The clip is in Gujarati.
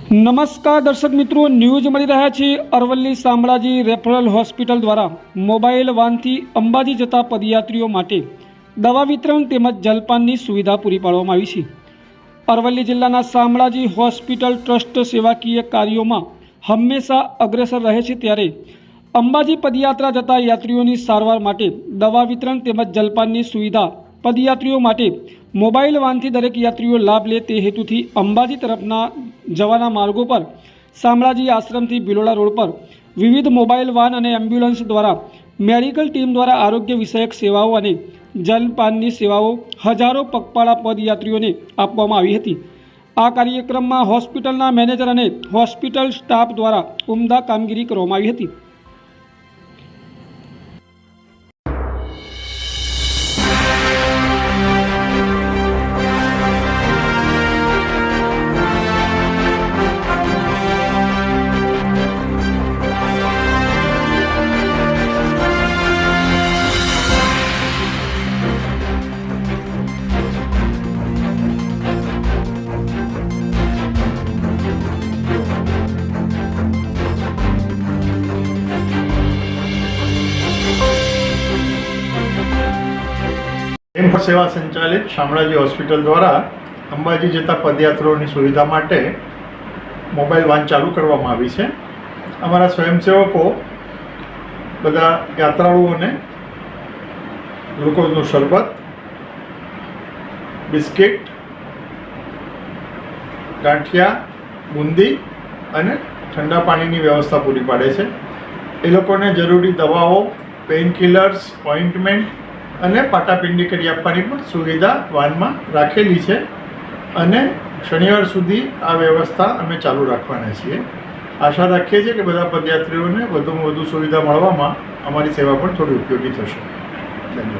નમસ્કાર દર્શક મિત્રો, ન્યૂઝ મળી રહ્યા છે અરવલ્લી શામળાજી રેફરલ હોસ્પિટલ દ્વારા મોબાઈલ વાનથી અંબાજી જતા પદયાત્રીઓ માટે દવા વિતરણ તેમજ જલપાનની સુવિધા પૂરી પાડવામાં આવી છે। અરવલ્લી જિલ્લાના શામળાજી હોસ્પિટલ ટ્રસ્ટ સેવાકીય કાર્યોમાં હંમેશા અગ્રેસર રહે છે, ત્યારે અંબાજી પદયાત્રા જતા યાત્રીઓની સારવાર માટે દવા વિતરણ તેમજ જલપાનની સુવિધા પદયાત્રીઓ માટે મોબાઈલ વાનથી દરેક યાત્રીઓ લાભ લે તે હેતુથી અંબાજી તરફના જવાના માર્ગો પર શામળાજી આશ્રમથી ભિલોડા રોડ પર વિવિધ મોબાઈલ વાન અને એમ્બ્યુલન્સ દ્વારા મેડિકલ ટીમ દ્વારા આરોગ્ય વિષયક સેવાઓ અને જલપાનની સેવાઓ હજારો પગપાળા પદયાત્રીઓને આપવામાં આવી હતી। આ કાર્યક્રમમાં હોસ્પિટલના મેનેજર અને હોસ્પિટલ સ્ટાફ દ્વારા ઉમદા કામગીરી કરવામાં આવી હતી। સેવા સંચાલિત શામળાજી હોસ્પિટલ દ્વારા અંબાજી જતા પદયાત્રીઓની સુવિધા માટે મોબાઈલ વાન ચાલુ કરવામાં આવી છે। અમારા સ્વયંસેવકો બધા યાત્રાળુઓને ગ્લુકોઝનું શરબત, બિસ્કિટ, ગાંઠિયા, બુંદી અને ઠંડા પાણીની વ્યવસ્થા પૂરી પાડે છે। એ લોકોને જરૂરી દવાઓ, પેઇન કિલર્સ, ઓઇન્ટમેન્ટ અને પાટાપિંડી કરી આપવાની પણ સુવિધા વાનમાં રાખેલી છે અને શનિવાર સુધી આ વ્યવસ્થા અમે ચાલુ રાખવાના છીએ। આશા રાખીએ છીએ કે બધા પદયાત્રીઓને વધુમાં વધુ સુવિધા મળવામાં અમારી સેવા પણ થોડી ઉપયોગી થશે। ધન્યવાદ।